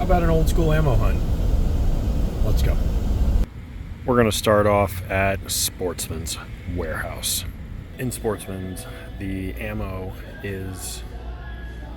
How about an old school ammo hunt? Let's go. We're going to start off at Sportsman's Warehouse. In Sportsman's, the ammo is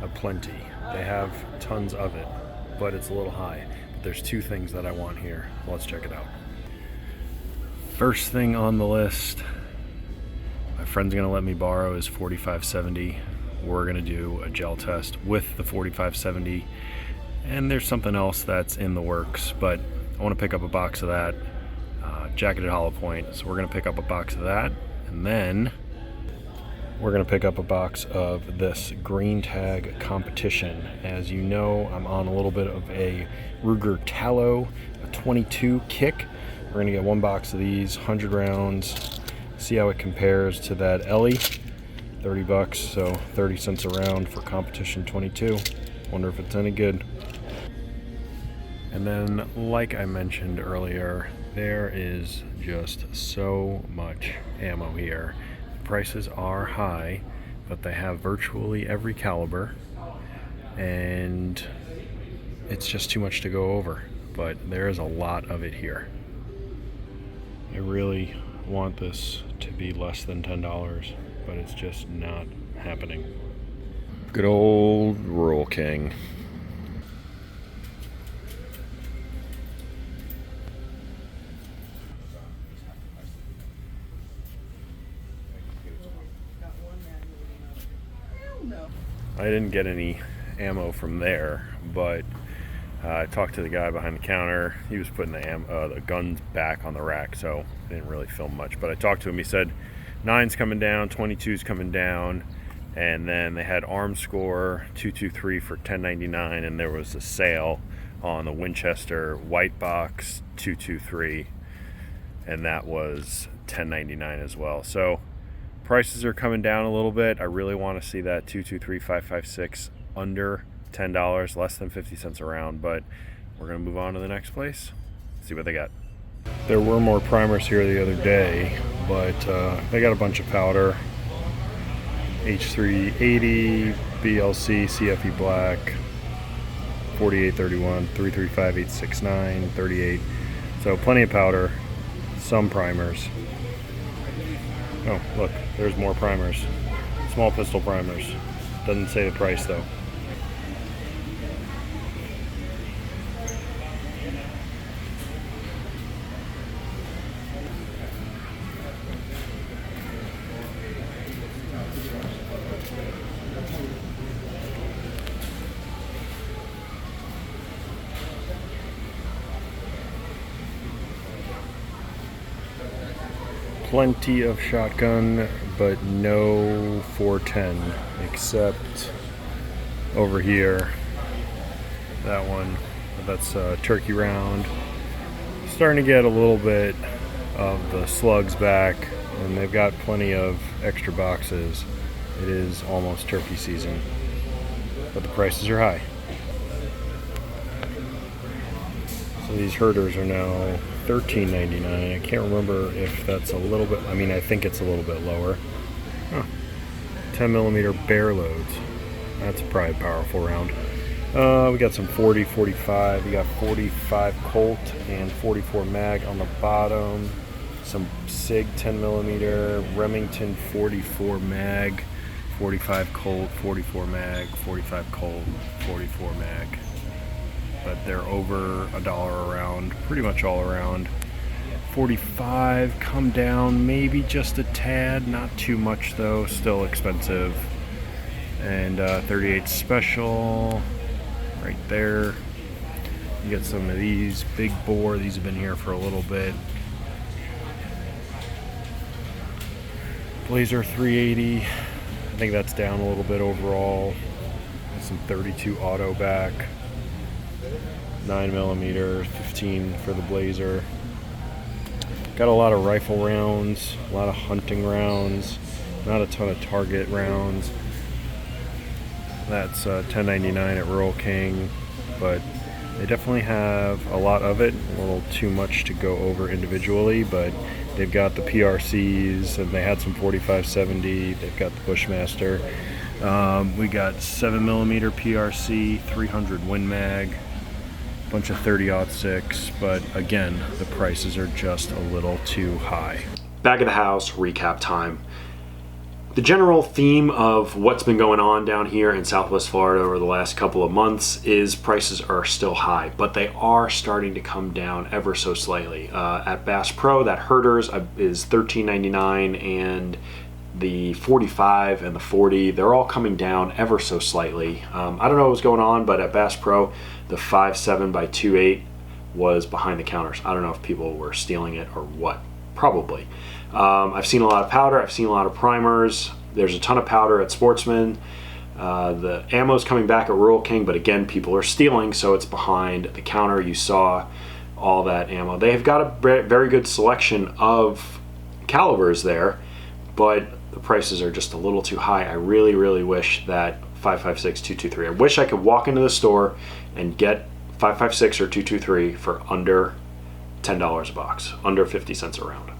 aplenty. They have tons of it, but it's a little high. But there's two things that I want here. Let's check it out. First thing on the list, my friend's going to let me borrow his 4570. We're going to do a gel test with the 4570. And there's something else that's in the works, but I want to pick up a box of that. Jacketed hollow point. So we're going to pick up a box of that, and then we're going to pick up a box of this green tag competition. As you know, I'm on a little bit of a Ruger Tallow, a 22 kick. We're going to get one box of these, 100 rounds, see how it compares to that Ellie. 30 bucks, so 30 cents a round for competition 22. Wonder if it's any good. And then, like I mentioned earlier, there is just so much ammo here. The prices are high, but they have virtually every caliber, and it's just too much to go over. But there is a lot of it here. I really want this to be less than $10, but it's just not happening. Good old Rural King. I didn't get any ammo from there, but I talked to the guy behind the counter. He was putting the guns back on the rack, so I didn't really film much. But I talked to him. He said 9's coming down, 22's coming down, and then they had Armscore 223 for $10.99, and there was a sale on the Winchester White Box 223, and that was $10.99 as well. So prices are coming down a little bit. I really want to see that 223-556 under $10, less than 50 cents a round, but we're going to move on to the next place, see what they got. There were more primers here the other day, but they got a bunch of powder. H380, BLC, CFE Black, 4831, 335, 869, 38. So plenty of powder, some primers. Oh, look, there's more primers. Small pistol primers. Doesn't say the price though. Plenty of shotgun, but no 410, except over here. That one, that's a turkey round. Starting to get a little bit of the slugs back, and they've got plenty of extra boxes. It is almost turkey season, but the prices are high. So these herders are now $13.99. I can't remember if that's a little bit, I think it's a little bit lower. 10 millimeter bear loads. That's probably a powerful round. We got some 40, 45. We got 45 Colt and 44 mag on the bottom. Some SIG 10 millimeter, Remington 44 mag, 45 Colt, 44 mag, 45 Colt, 44 mag. But they're over $1 a round, pretty much all around. 45 come down maybe just a tad, not too much though, still expensive. And 38 special right there. You get some of these big bore. These have been here for a little bit. Blazer 380, I think that's down a little bit overall. Some 32 auto back. 9mm, 15 for the Blazer. Got a lot of rifle rounds, a lot of hunting rounds, not a ton of target rounds. That's $10.99 at Rural King, but they definitely have a lot of it. A little too much to go over individually, but they've got the PRCs, and they had some 4570. They've got the Bushmaster. We got 7mm PRC, 300 Win Mag. bunch of 30-06, but again, the prices are just a little too high. Back of the house recap time. The general theme of what's been going on down here in Southwest Florida over the last couple of months is prices are still high, but they are starting to come down ever so slightly. At Bass Pro, that Herders is $13.99, and the 45 and the 40, they're all coming down ever so slightly. I don't know what's going on, but at Bass Pro, the 5.7 by 2.8 was behind the counters. I don't know if people were stealing it or what. Probably. I've seen a lot of powder. I've seen a lot of primers. There's a ton of powder at Sportsman. The ammo's coming back at Rural King, but again, people are stealing, so it's behind the counter. You saw all that ammo. They have got a very good selection of calibers there, but the prices are just a little too high. I really, really wish that 5.56, 223. I wish I could walk into the store and get 5.56 or 223 for under $10 a box, under 50 cents a round.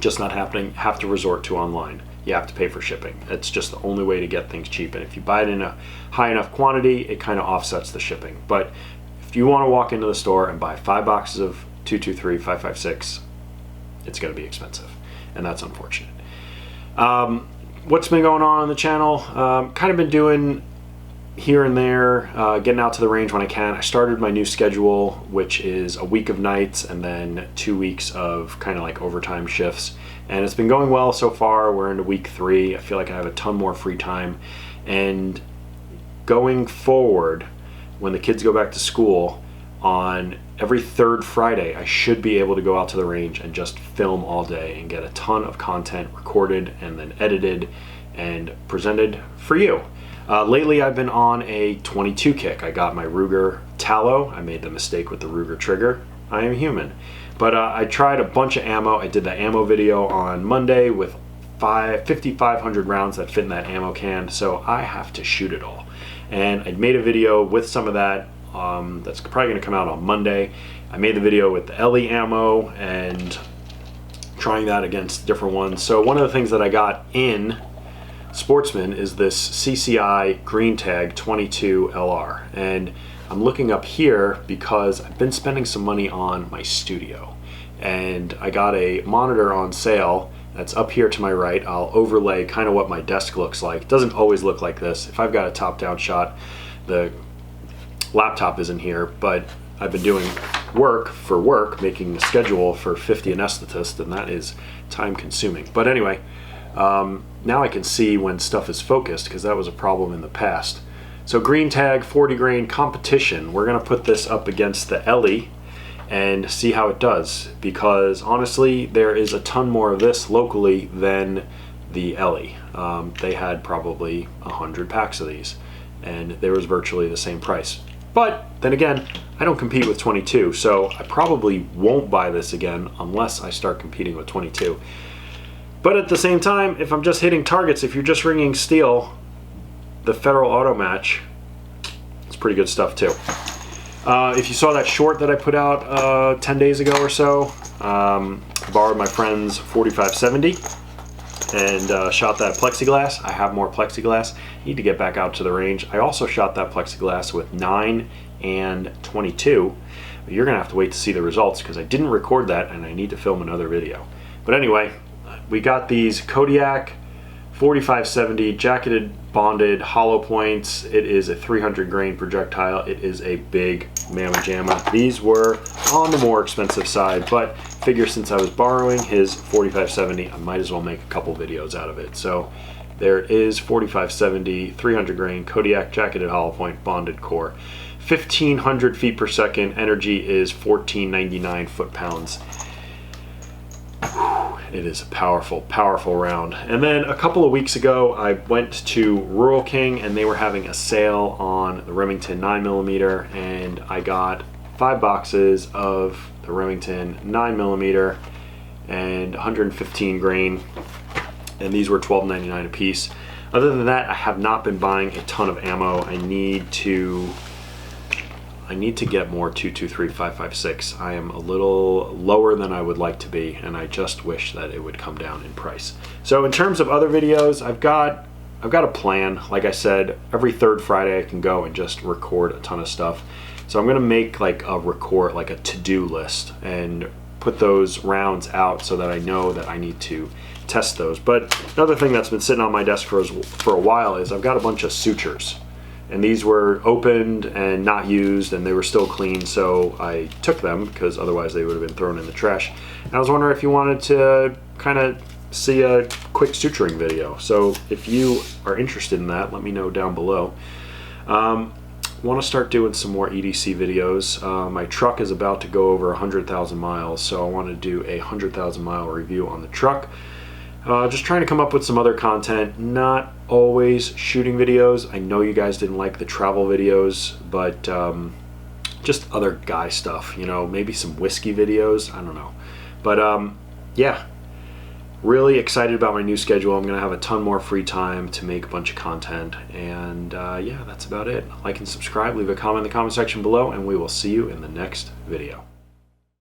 Just not happening. Have to resort to online. You have to pay for shipping. It's just the only way to get things cheap. And if you buy it in a high enough quantity, it kind of offsets the shipping. But if you want to walk into the store and buy 5 boxes of 223, 5.56, it's going to be expensive. And that's unfortunate. What's been going on the channel? Kind of been doing here and there, getting out to the range when I can. I started my new schedule, which is a week of nights and then 2 weeks of kind of like overtime shifts. And it's been going well so far. We're into week 3. I feel like I have a ton more free time. And going forward, when the kids go back to school, on every third Friday, I should be able to go out to the range and just film all day and get a ton of content recorded and then edited and presented for you. Lately, I've been on a 22 kick. I got my Ruger Tallow. I made the mistake with the Ruger trigger. I am human. But I tried a bunch of ammo. I did the ammo video on Monday with 5,500 rounds that fit in that ammo can, so I have to shoot it all. And I made a video with some of that. That's probably going to come out on Monday. I made the video with the LE ammo and trying that against different ones. So one of the things that I got in Sportsman is this CCI Green Tag 22 LR, and I'm looking up here because I've been spending some money on my studio, and I got a monitor on sale that's up here to my right. I'll overlay kind of what my desk looks like. It doesn't always look like this. If I've got a top-down shot, the laptop isn't here, but I've been doing work, making a schedule for 50 anesthetist, and that is time-consuming. But anyway, now I can see when stuff is focused, because that was a problem in the past. So Green Tag 40 grain competition. We're going to put this up against the LE and see how it does, because honestly there is a ton more of this locally than the LE. They had probably 100 packs of these and there was virtually the same price. But then again, I don't compete with 22, so I probably won't buy this again unless I start competing with 22. But at the same time, if I'm just hitting targets, if you're just ringing steel, the Federal Auto Match, it's pretty good stuff too. If you saw that short that I put out 10 days ago or so, I borrowed my friend's 4570 and shot that plexiglass. I have more plexiglass. Need to get back out to the range. I also shot that plexiglass with 9 and 22. But you're gonna have to wait to see the results because I didn't record that and I need to film another video. But anyway, we got these Kodiak 4570 jacketed bonded hollow points. It is a 300 grain projectile. It is a big mamma jamma. These were on the more expensive side, but figure since I was borrowing his 4570, I might as well make a couple videos out of it. So there is 4570 300 grain Kodiak jacketed hollow point bonded core. 1500 feet per second. Energy is 1499 foot-pounds. It is a powerful, powerful round. And then a couple of weeks ago, I went to Rural King and they were having a sale on the Remington 9mm, and I got 5 boxes of the Remington 9mm and 115 grain, and these were $12.99 a piece. Other than that, I have not been buying a ton of ammo. I need to get more 223 5.56. I am a little lower than I would like to be, and I just wish that it would come down in price. So in terms of other videos, I've got I've got a plan. Like I said, every third Friday I can go and just record a ton of stuff. So I'm gonna make like a to-do list and put those rounds out so that I know that I need to test those. But another thing that's been sitting on my desk for a while is I've got a bunch of sutures. And these were opened and not used, and they were still clean, so I took them because otherwise they would have been thrown in the trash. And I was wondering if you wanted to kind of see a quick suturing video. So if you are interested in that, let me know down below. Want to start doing some more EDC videos. My truck is about to go over 100,000 miles, so I want to do a 100,000 mile review on the truck. Just trying to come up with some other content, not always shooting videos. I know you guys didn't like the travel videos, but just other guy stuff, you know, maybe some whiskey videos, I don't know. But yeah, really excited about my new schedule. I'm gonna have a ton more free time to make a bunch of content, and yeah, that's about it. Like and subscribe, leave a comment in the comment section below, and we will see you in the next video.